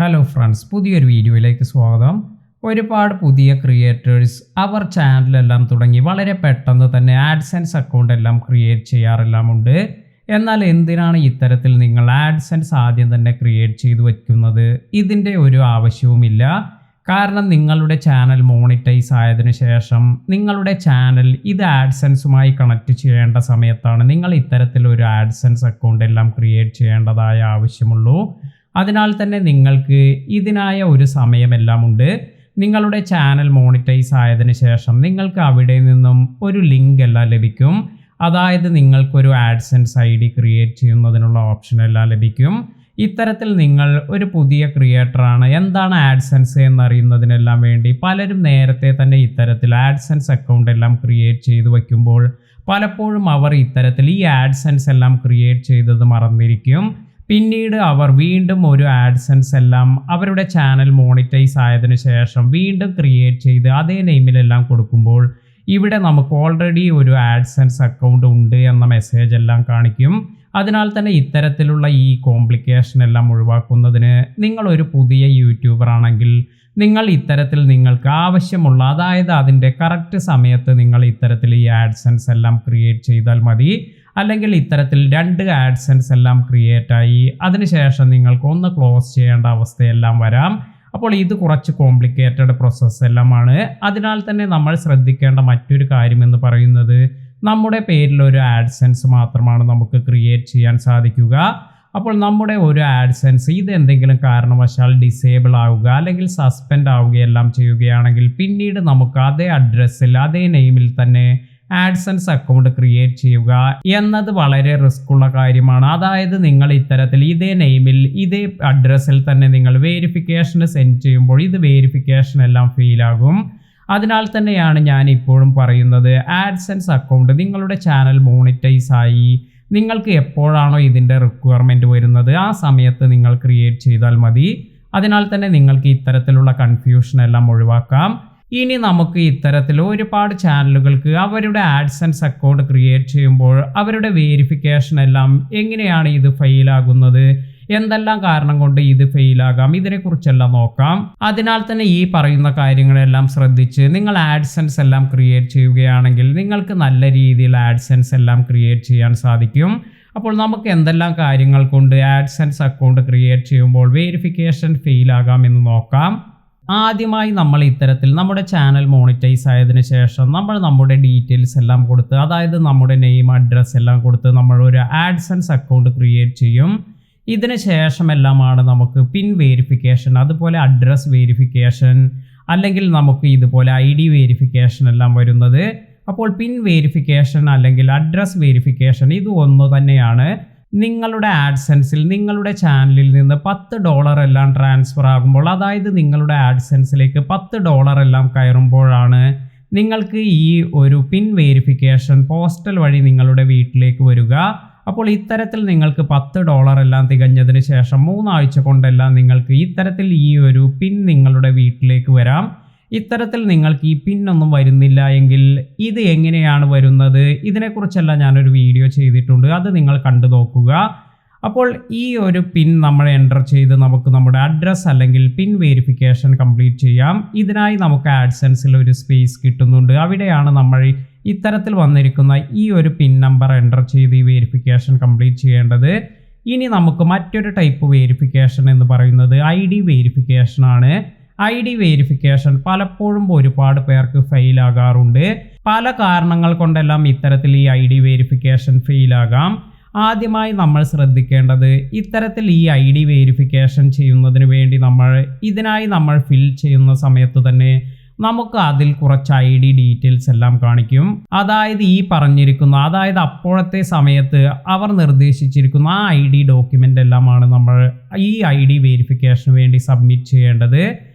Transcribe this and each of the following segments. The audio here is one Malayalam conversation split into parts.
ഹലോ ഫ്രണ്ട്സ്, പുതിയൊരു വീഡിയോയിലേക്ക് സ്വാഗതം. ഒരുപാട് പുതിയ ക്രിയേറ്റേഴ്സ് അവർ ചാനലെല്ലാം തുടങ്ങി വളരെ പെട്ടെന്ന് തന്നെ ആഡ്സെൻസ് അക്കൗണ്ട് എല്ലാം ക്രിയേറ്റ് ചെയ്യാറെല്ലാമുണ്ട്. എന്നാൽ എന്തിനാണ് ഇത്തരത്തിൽ നിങ്ങൾ ആഡ്സെൻസ് ആദ്യം തന്നെ ക്രിയേറ്റ് ചെയ്തു വയ്ക്കുന്നത്? ഇതിൻ്റെ ഒരു ആവശ്യവുമില്ല. കാരണം നിങ്ങളുടെ ചാനൽ മോണിറ്റൈസ് ആയതിനു ശേഷം നിങ്ങളുടെ ചാനൽ ഇത് ആഡ്സെൻസുമായി കണക്ട് ചെയ്യേണ്ട സമയത്താണ് നിങ്ങൾ ഇത്തരത്തിലൊരു ആഡ്സെൻസ് അക്കൗണ്ട് എല്ലാം ക്രിയേറ്റ് ചെയ്യേണ്ടതായ ആവശ്യമുള്ളൂ. അതിനാൽ തന്നെ നിങ്ങൾക്ക് ഇതിനായ ഒരു സമയമെല്ലാം ഉണ്ട്. നിങ്ങളുടെ ചാനൽ മോണിറ്റൈസ് ആയതിനു ശേഷം നിങ്ങൾക്ക് അവിടെ നിന്നും ഒരു ലിങ്ക് എല്ലാം ലഭിക്കും. അതായത് നിങ്ങൾക്കൊരു ആഡ്സെൻസ് ID ക്രിയേറ്റ് ചെയ്യുന്നതിനുള്ള ഓപ്ഷൻ എല്ലാം ലഭിക്കും. ഇത്തരത്തിൽ നിങ്ങൾ ഒരു പുതിയ ക്രിയേറ്ററാണ്, എന്താണ് ആഡ്സെൻസ് എന്നറിയുന്നതിനെല്ലാം വേണ്ടി പലരും നേരത്തെ തന്നെ ഇത്തരത്തിൽ ആഡ്സെൻസ് അക്കൗണ്ട് എല്ലാം ക്രിയേറ്റ് ചെയ്തു വയ്ക്കുമ്പോൾ പലപ്പോഴും അവർ ഇത്തരത്തിൽ ഈ ആഡ്സെൻസ് എല്ലാം ക്രിയേറ്റ് ചെയ്തത് മറന്നിരിക്കും. പിന്നീട് അവർ വീണ്ടും ഒരു ആഡ്സെൻസ് എല്ലാം അവരുടെ ചാനൽ മോണിറ്റൈസ് ആയതിനു ശേഷം വീണ്ടും ക്രിയേറ്റ് ചെയ്ത് അതേ നെയിമിലെല്ലാം കൊടുക്കുമ്പോൾ ഇവിടെ നമുക്ക് ഓൾറെഡി ഒരു ആഡ്സെൻസ് അക്കൗണ്ട് ഉണ്ട് എന്ന മെസ്സേജ് എല്ലാം കാണിക്കും. അതിനാൽ തന്നെ ഇത്തരത്തിലുള്ള ഈ കോംപ്ലിക്കേഷൻ എല്ലാം ഒഴിവാക്കുന്നതിന് നിങ്ങളൊരു പുതിയ യൂട്യൂബർ ആണെങ്കിൽ നിങ്ങൾ ഇത്തരത്തിൽ നിങ്ങൾക്ക് ആവശ്യമുള്ള, അതായത് അതിൻ്റെ കറക്റ്റ് സമയത്ത് നിങ്ങൾ ഇത്തരത്തിൽ ഈ ആഡ്സെൻസ് എല്ലാം ക്രിയേറ്റ് ചെയ്താൽ മതി. അല്ലെങ്കിൽ ഇത്തരത്തിൽ 2 ആഡ്സെൻസ് എല്ലാം ക്രിയേറ്റ് ആയി അതിനുശേഷം നിങ്ങൾക്ക് ഒന്ന് ക്ലോസ് ചെയ്യേണ്ട അവസ്ഥയെല്ലാം വരാം. അപ്പോൾ ഇത് കുറച്ച് കോംപ്ലിക്കേറ്റഡ് പ്രോസസ്സ് എല്ലാമാണ്. അതിനാൽ തന്നെ നമ്മൾ ശ്രദ്ധിക്കേണ്ട മറ്റൊരു കാര്യം എന്ന് പറയുന്നത് നമ്മുടെ പേരിൽ ഒരു ആഡ്സെൻസ് മാത്രമാണ് നമുക്ക് ക്രിയേറ്റ് ചെയ്യാൻ സാധിക്കുക. അപ്പോൾ നമ്മുടെ ഒരു ആഡ്സെൻസ് ഇത് എന്തെങ്കിലും കാരണവശാൽ ഡിസേബിൾ ആവുക അല്ലെങ്കിൽ സസ്പെൻഡ് ആവുകയെല്ലാം ചെയ്യുകയാണെങ്കിൽ പിന്നീട് നമുക്ക് അതേ അഡ്രസ്സിൽ അതേ നെയിമിൽ തന്നെ ആഡ്സെൻസ് അക്കൗണ്ട് ക്രിയേറ്റ് ചെയ്യുക എന്നത് വളരെ റിസ്ക് ഉള്ള കാര്യമാണ്. അതായത് നിങ്ങൾ ഇത്തരത്തിൽ ഇതേ നെയിമിൽ ഇതേ അഡ്രസ്സിൽ തന്നെ നിങ്ങൾ വേരിഫിക്കേഷന് സെൻഡ് ചെയ്യുമ്പോൾ ഇത് വേരിഫിക്കേഷൻ എല്ലാം ഫെയിൽ ആകും. അതിനാൽ തന്നെയാണ് ഞാൻ ഇപ്പോഴും പറയുന്നത്, ആഡ്സെൻസ് അക്കൗണ്ട് നിങ്ങളുടെ ചാനൽ മോണിറ്റൈസ് ആയി നിങ്ങൾക്ക് എപ്പോഴാണോ ഇതിൻ്റെ റിക്വയർമെൻറ്റ് വരുന്നത് ആ സമയത്ത് നിങ്ങൾ ക്രിയേറ്റ് ചെയ്താൽ മതി. അതിനാൽ തന്നെ നിങ്ങൾക്ക് ഇത്തരത്തിലുള്ള കൺഫ്യൂഷൻ എല്ലാം ഒഴിവാക്കാം. ഇനി നമുക്ക് ഇത്തരത്തിൽ ഒരുപാട് ചാനലുകൾക്ക് അവരുടെ ആഡ്സെൻസ് അക്കൗണ്ട് ക്രിയേറ്റ് ചെയ്യുമ്പോൾ അവരുടെ വേരിഫിക്കേഷൻ എല്ലാം എങ്ങനെയാണ് ഇത് ഫെയിലാകുന്നത്, എന്തെല്ലാം കാരണം കൊണ്ട് ഇത് ഫെയിലാകാം, ഇതിനെക്കുറിച്ചെല്ലാം നോക്കാം. അതിനാൽ തന്നെ ഈ പറയുന്ന കാര്യങ്ങളെല്ലാം ശ്രദ്ധിച്ച് നിങ്ങൾ ആഡ്സെൻസ് എല്ലാം ക്രിയേറ്റ് ചെയ്യുകയാണെങ്കിൽ നിങ്ങൾക്ക് നല്ല രീതിയിൽ ആഡ്സെൻസ് എല്ലാം ക്രിയേറ്റ് ചെയ്യാൻ സാധിക്കും. അപ്പോൾ നമുക്ക് എന്തെല്ലാം കാര്യങ്ങൾ കൊണ്ട് ആഡ്സെൻസ് അക്കൗണ്ട് ക്രിയേറ്റ് ചെയ്യുമ്പോൾ വേരിഫിക്കേഷൻ ഫെയിലാകാം എന്ന് നോക്കാം. ആദ്യമായി നമ്മൾ ഇത്തരത്തിൽ നമ്മുടെ ചാനൽ മോണിറ്റൈസ് ആയതിനു ശേഷം നമ്മൾ നമ്മുടെ ഡീറ്റെയിൽസ് എല്ലാം കൊടുത്ത്, അതായത് നമ്മുടെ നെയിം അഡ്രസ്സ് എല്ലാം കൊടുത്ത് നമ്മൾ ഒരു ആഡ്സെൻസ് അക്കൗണ്ട് ക്രിയേറ്റ് ചെയ്യും. ഇതിന് ശേഷമെല്ലാമാണ് നമുക്ക് പിൻ വേരിഫിക്കേഷൻ, അതുപോലെ അഡ്രസ് വേരിഫിക്കേഷൻ, അല്ലെങ്കിൽ നമുക്ക് ഇതുപോലെ ID വേരിഫിക്കേഷൻ എല്ലാം വരുന്നത്. അപ്പോൾ പിൻ വേരിഫിക്കേഷൻ അല്ലെങ്കിൽ അഡ്രസ് വേരിഫിക്കേഷൻ ഇത് ഒന്ന് തന്നെയാണ്. നിങ്ങളുടെ ആഡ്സെൻസിൽ നിങ്ങളുടെ ചാനലിൽ നിന്ന് $10 എല്ലാം ട്രാൻസ്ഫർ ആകുമ്പോൾ, അതായത് നിങ്ങളുടെ ആഡ്സെൻസിലേക്ക് $10 എല്ലാം കയറുമ്പോഴാണ് നിങ്ങൾക്ക് ഈ ഒരു പിൻ വേരിഫിക്കേഷൻ പോസ്റ്റൽ വഴി നിങ്ങളുടെ വീട്ടിലേക്ക് വരിക. അപ്പോൾ ഇത്തരത്തിൽ നിങ്ങൾക്ക് $10 എല്ലാം തികഞ്ഞതിന് ശേഷം 3 ആഴ്ച കൊണ്ടെല്ലാം നിങ്ങൾക്ക് ഇത്തരത്തിൽ ഈ ഒരു പിൻ നിങ്ങളുടെ വീട്ടിലേക്ക് വരാം. ഇത്തരത്തിൽ നിങ്ങൾക്ക് ഈ പിൻ ഒന്നും വരുന്നില്ല എങ്കിൽ ഇത് എങ്ങനെയാണ് വരുന്നത്, ഇതിനെക്കുറിച്ചെല്ലാം ഞാനൊരു വീഡിയോ ചെയ്തിട്ടുണ്ട്, അത് നിങ്ങൾ കണ്ടു നോക്കുക. അപ്പോൾ ഈ ഒരു പിൻ നമ്മൾ എൻ്റർ ചെയ്ത് നമുക്ക് നമ്മുടെ അഡ്രസ്സ് അല്ലെങ്കിൽ പിൻ വേരിഫിക്കേഷൻ കംപ്ലീറ്റ് ചെയ്യാം. ഇതിനായി നമുക്ക് ആഡ്സെൻസിൽ ഒരു സ്പേസ് കിട്ടുന്നുണ്ട്. അവിടെയാണ് നമ്മൾ ഇത്തരത്തിൽ വന്നിരിക്കുന്ന ഈ ഒരു പിൻ നമ്പർ എൻ്റർ ചെയ്ത് ഈ വേരിഫിക്കേഷൻ കംപ്ലീറ്റ് ചെയ്യേണ്ടത്. ഇനി നമുക്ക് മറ്റൊരു ടൈപ്പ് വേരിഫിക്കേഷൻ എന്ന് പറയുന്നത് ID വേരിഫിക്കേഷൻ ആണ്. ID വേരിഫിക്കേഷൻ പലപ്പോഴും ഒരുപാട് പേർക്ക് ഫെയിൽ ആകാറുണ്ട്. പല കാരണങ്ങൾ കൊണ്ടെല്ലാം ഇത്തരത്തിൽ ഈ ID വേരിഫിക്കേഷൻ ഫെയിൽ ആകാം. ആദ്യമായി നമ്മൾ ശ്രദ്ധിക്കേണ്ടത്, ഇത്തരത്തിൽ ഈ ID വേരിഫിക്കേഷൻ ചെയ്യുന്നതിന് വേണ്ടി ഇതിനായി നമ്മൾ ഫിൽ ചെയ്യുന്ന സമയത്ത് തന്നെ നമുക്ക് അതിൽ കുറച്ച് ID ഡീറ്റെയിൽസ് എല്ലാം കാണിക്കും. അതായത് ഈ പറഞ്ഞിരിക്കുന്ന, അതായത് അപ്പോഴത്തെ സമയത്ത് അവർ നിർദ്ദേശിച്ചിരിക്കുന്ന ആ ID ഡോക്യുമെൻ്റ് എല്ലാമാണ് നമ്മൾ ഈ ID വേരിഫിക്കേഷന് വേണ്ടി സബ്മിറ്റ് ചെയ്യേണ്ടത്.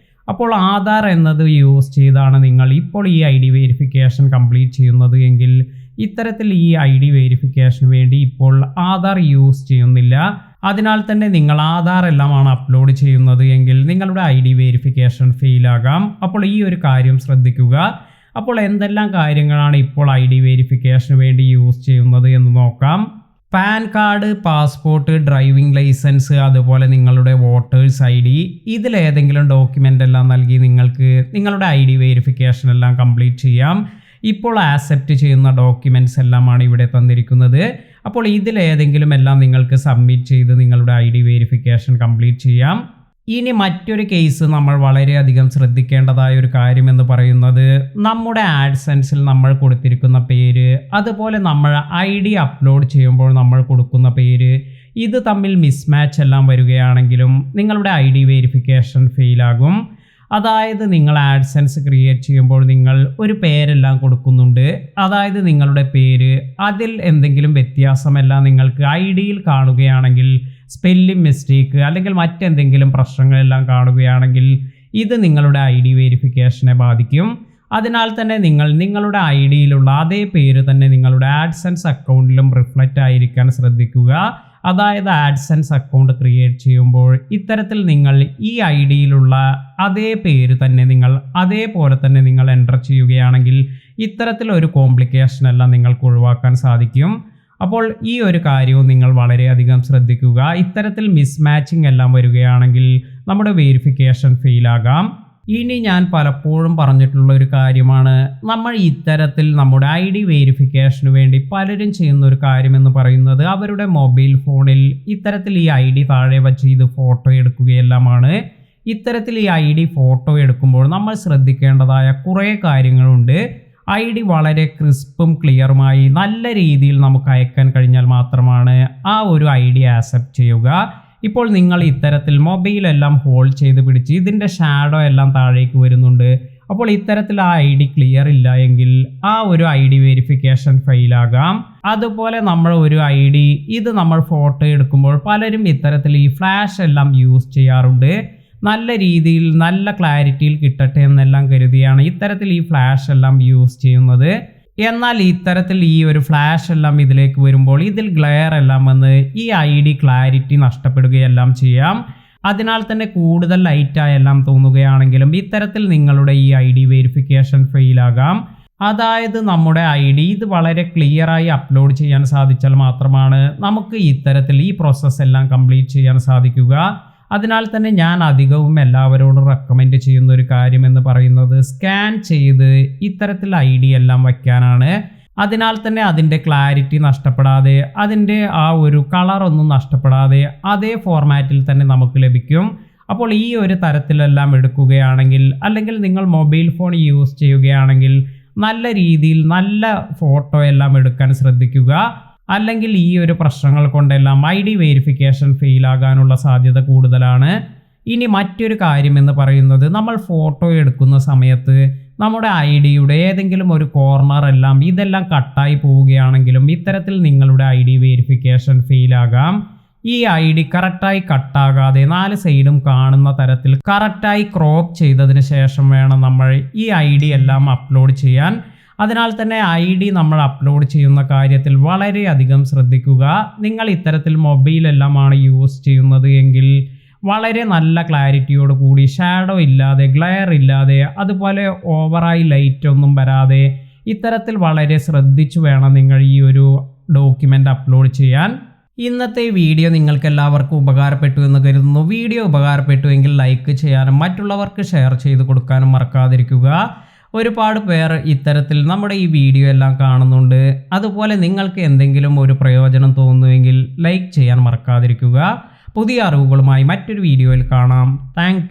അപ്പോൾ ആധാർ എന്നത് യൂസ് ചെയ്താണ് നിങ്ങൾ ഇപ്പോൾ ഈ ID വേരിഫിക്കേഷൻ കംപ്ലീറ്റ് ചെയ്യുന്നത് എങ്കിൽ ഇത്തരത്തിൽ ഈ ID വേരിഫിക്കേഷന് വേണ്ടി ഇപ്പോൾ ആധാർ യൂസ് ചെയ്യുന്നില്ല. അതിനാൽ തന്നെ നിങ്ങൾ ആധാർ എല്ലാമാണ് അപ്ലോഡ് ചെയ്യുന്നത് എങ്കിൽ നിങ്ങളുടെ ID വേരിഫിക്കേഷൻ ഫെയിൽ ആകാം. അപ്പോൾ ഈ ഒരു കാര്യം ശ്രദ്ധിക്കുക. അപ്പോൾ എന്തെല്ലാം കാര്യങ്ങളാണ് ഇപ്പോൾ ID വേരിഫിക്കേഷന് വേണ്ടി യൂസ് ചെയ്യുന്നത് എന്ന് നോക്കാം. Pan card, passport, driving licence, അതുപോലെ നിങ്ങളുടെ വോട്ടേഴ്സ് ID, ഇതിലേതെങ്കിലും ഡോക്യുമെൻ്റ് എല്ലാം നൽകി നിങ്ങൾക്ക് നിങ്ങളുടെ ID വെരിഫിക്കേഷൻ എല്ലാം കംപ്ലീറ്റ് ചെയ്യാം. ഇപ്പോൾ ആക്സെപ്റ്റ് ചെയ്യുന്ന ഡോക്യുമെൻറ്റ്സ് എല്ലാമാണ് ഇവിടെ തന്നിരിക്കുന്നത്. അപ്പോൾ ഇതിലേതെങ്കിലും എല്ലാം നിങ്ങൾക്ക് സബ്മിറ്റ് ചെയ്ത് നിങ്ങളുടെ ID വെരിഫിക്കേഷൻ കംപ്ലീറ്റ് ചെയ്യാം. ഇനി മറ്റൊരു കേസ് നമ്മൾ വളരെയധികം ശ്രദ്ധിക്കേണ്ടതായ ഒരു കാര്യമെന്ന് പറയുന്നത് നമ്മുടെ ആഡ്സെൻസിൽ നമ്മൾ കൊടുത്തിരിക്കുന്ന പേര്, അതുപോലെ നമ്മൾ ID അപ്ലോഡ് ചെയ്യുമ്പോൾ നമ്മൾ കൊടുക്കുന്ന പേര്, ഇത് തമ്മിൽ മിസ്മാച്ച് എല്ലാം വരികയാണെങ്കിലും നിങ്ങളുടെ ID വെരിഫിക്കേഷൻ ഫെയിലാകും. അതായത് നിങ്ങൾ ആഡ്സെൻസ് ക്രിയേറ്റ് ചെയ്യുമ്പോൾ നിങ്ങൾ ഒരു പേരെല്ലാം കൊടുക്കുന്നുണ്ട്. അതായത് നിങ്ങളുടെ പേര് അതിൽ എന്തെങ്കിലും വ്യത്യാസമെല്ലാം നിങ്ങൾക്ക് IDയിൽ കാണുകയാണെങ്കിൽ, സ്പെല്ലിംഗ് മിസ്റ്റേക്ക് അല്ലെങ്കിൽ മറ്റെന്തെങ്കിലും പ്രശ്നങ്ങളെല്ലാം കാണുകയാണെങ്കിൽ ഇത് നിങ്ങളുടെ ID വെരിഫിക്കേഷനെ ബാധിക്കും. അതിനാൽ തന്നെ നിങ്ങൾ നിങ്ങളുടെ IDയിലുള്ള അതേ പേര് തന്നെ നിങ്ങളുടെ ആഡ്സെൻസ് അക്കൗണ്ടിലും റിഫ്ലക്റ്റ് ആയിരിക്കാൻ ശ്രദ്ധിക്കുക. അതായത് ആഡ്സെൻസ് അക്കൗണ്ട് ക്രിയേറ്റ് ചെയ്യുമ്പോൾ ഇത്തരത്തിൽ നിങ്ങൾ ഈ IDയിലുള്ള അതേ പേര് തന്നെ നിങ്ങൾ അതേപോലെ തന്നെ നിങ്ങൾ എൻ്റർ ചെയ്യുകയാണെങ്കിൽ ഇത്തരത്തിലൊരു കോംപ്ലിക്കേഷൻ എല്ലാം നിങ്ങൾക്ക് ഒഴിവാക്കാൻ സാധിക്കും. അപ്പോൾ ഈ ഒരു കാര്യവും നിങ്ങൾ വളരെയധികം ശ്രദ്ധിക്കുക. ഇത്തരത്തിൽ മിസ്മാച്ചിങ് എല്ലാം വരികയാണെങ്കിൽ നമ്മുടെ വെരിഫിക്കേഷൻ ഫെയിലാകാം. ഇനി ഞാൻ പലപ്പോഴും പറഞ്ഞിട്ടുള്ള ഒരു കാര്യമാണ്, നമ്മൾ ഇത്തരത്തിൽ നമ്മുടെ ID വെരിഫിക്കേഷന് വേണ്ടി പലരും ചെയ്യുന്ന ഒരു കാര്യമെന്ന് പറയുന്നത് അവരുടെ മൊബൈൽ ഫോണിൽ ഇത്തരത്തിൽ ഈ ID താഴെ വച്ച് ഇത് ഫോട്ടോ എടുക്കുകയെല്ലാമാണ്. ഇത്തരത്തിൽ ഈ ID ഫോട്ടോ എടുക്കുമ്പോൾ നമ്മൾ ശ്രദ്ധിക്കേണ്ടതായ കുറേ കാര്യങ്ങളുണ്ട്. ID വളരെ ക്രിസ്പും ക്ലിയറുമായി നല്ല രീതിയിൽ നമുക്ക് അയക്കാൻ കഴിഞ്ഞാൽ മാത്രമാണ് ആ ഒരു ID ആക്സെപ്റ്റ് ചെയ്യുക. ഇപ്പോൾ നിങ്ങൾ ഇത്തരത്തിൽ മൊബൈലെല്ലാം ഹോൾഡ് ചെയ്ത് പിടിച്ച് ഇതിൻ്റെ ഷാഡോ എല്ലാം താഴേക്ക് വരുന്നുണ്ട്. അപ്പോൾ ഇത്തരത്തിൽ ആ ID ക്ലിയർ ഇല്ല എങ്കിൽ ആ ഒരു ID വെരിഫിക്കേഷൻ ഫെയിലാകാം. അതുപോലെ നമ്മൾ ഒരു ID ഇത് നമ്മൾ ഫോട്ടോ എടുക്കുമ്പോൾ പലരും ഇത്തരത്തിൽ ഈ ഫ്ലാഷ് എല്ലാം യൂസ് ചെയ്യാറുണ്ട്. നല്ല രീതിയിൽ നല്ല ക്ലാരിറ്റിയിൽ കിട്ടട്ടെ എന്നെല്ലാം കരുതിയാണ് ഇത്തരത്തിൽ ഈ ഫ്ലാഷ് എല്ലാം യൂസ് ചെയ്യുന്നത്. എന്നാൽ ഇത്തരത്തിൽ ഈ ഒരു ഫ്ലാഷ് എല്ലാം ഇതിലേക്ക് വരുമ്പോൾ ഇതിൽ ഗ്ലെയർ എല്ലാം വന്ന് ഈ ID ക്ലാരിറ്റി നഷ്ടപ്പെടുകയെല്ലാം ചെയ്യാം. അതിനാൽ തന്നെ കൂടുതൽ ലൈറ്റായെല്ലാം തോന്നുകയാണെങ്കിലും ഇത്തരത്തിൽ നിങ്ങളുടെ ഈ ID വെരിഫിക്കേഷൻ ഫെയിലാകാം. അതായത് നമ്മുടെ ID ഇത് വളരെ ക്ലിയറായി അപ്ലോഡ് ചെയ്യാൻ സാധിച്ചാൽ മാത്രമാണ് നമുക്ക് ഇത്തരത്തിൽ ഈ പ്രോസസ്സ് എല്ലാം കംപ്ലീറ്റ് ചെയ്യാൻ സാധിക്കുക. അതിനാൽ തന്നെ ഞാൻ അധികവും എല്ലാവരോടും റെക്കമെൻഡ് ചെയ്യുന്ന ഒരു കാര്യമെന്ന് പറയുന്നത് സ്കാൻ ചെയ്ത് ഇത്തരത്തിൽ ID എല്ലാം വയ്ക്കാനാണ്. അതിനാൽ തന്നെ അതിൻ്റെ ക്ലാരിറ്റി നഷ്ടപ്പെടാതെ അതിൻ്റെ ആ ഒരു കളറൊന്നും നഷ്ടപ്പെടാതെ അതേ ഫോർമാറ്റിൽ തന്നെ നമുക്ക് ലഭിക്കും. അപ്പോൾ ഈ ഒരു തരത്തിലെല്ലാം എടുക്കുകയാണെങ്കിൽ അല്ലെങ്കിൽ നിങ്ങൾ മൊബൈൽ ഫോൺ യൂസ് ചെയ്യുകയാണെങ്കിൽ നല്ല രീതിയിൽ നല്ല ഫോട്ടോ എല്ലാം എടുക്കാൻ ശ്രദ്ധിക്കുക. അല്ലെങ്കിൽ ഈ ഒരു പ്രശ്നങ്ങൾ കൊണ്ടെല്ലാം ID വെരിഫിക്കേഷൻ ഫെയിലാകാനുള്ള സാധ്യത കൂടുതലാണ്. ഇനി മറ്റൊരു കാര്യമെന്ന് പറയുന്നത് നമ്മൾ ഫോട്ടോ എടുക്കുന്ന സമയത്ത് നമ്മുടെ IDയുടെ ഏതെങ്കിലും ഒരു കോർണർ എല്ലാം ഇതെല്ലാം കട്ടായി പോവുകയാണെങ്കിലും ഇത്തരത്തിൽ നിങ്ങളുടെ ID വെരിഫിക്കേഷൻ ഫെയിലാകാം. ഈ ID കറക്റ്റായി കട്ടാകാതെ 4 സൈഡും കാണുന്ന തരത്തിൽ കറക്റ്റായി ക്രോപ്പ് ചെയ്തതിന് ശേഷം വേണം നമ്മൾ ഈ ID എല്ലാം അപ്ലോഡ് ചെയ്യാൻ. അതിനാൽ തന്നെ ID നമ്മൾ അപ്ലോഡ് ചെയ്യുന്ന കാര്യത്തിൽ വളരെയധികം ശ്രദ്ധിക്കുക. നിങ്ങൾ ഇത്തരത്തിൽ മൊബൈലെല്ലാമാണ് യൂസ് ചെയ്യുന്നത് എങ്കിൽ വളരെ നല്ല ക്ലാരിറ്റിയോട് കൂടി ഷാഡോ ഇല്ലാതെ ഗ്ലെയർ ഇല്ലാതെ അതുപോലെ ഓവറായി ലൈറ്റ് ഒന്നും വരാതെ ഇത്തരത്തിൽ വളരെ ശ്രദ്ധിച്ചു വേണം നിങ്ങൾ ഈ ഒരു ഡോക്യുമെൻ്റ് അപ്ലോഡ് ചെയ്യാൻ. ഇന്നത്തെ വീഡിയോ നിങ്ങൾക്ക് എല്ലാവർക്കും ഉപകാരപ്പെട്ടു എന്ന് കരുതുന്നു. വീഡിയോ ഉപകാരപ്പെട്ടുവെങ്കിൽ ലൈക്ക് ചെയ്യാനും മറ്റുള്ളവർക്ക് ഷെയർ ചെയ്ത് കൊടുക്കാനും മറക്കാതിരിക്കുക. ഒരുപാട് പേർ ഇത്തരത്തിൽ നമ്മുടെ ഈ വീഡിയോ എല്ലാം കാണുന്നുണ്ട്. അതുപോലെ നിങ്ങൾക്ക് എന്തെങ്കിലും ഒരു പ്രയോജനം തോന്നുമെങ്കിൽ ലൈക്ക് ചെയ്യാൻ മറക്കാതിരിക്കുക. പുതിയ അറിവുകളുമായി മറ്റൊരു വീഡിയോയിൽ കാണാം. താങ്ക്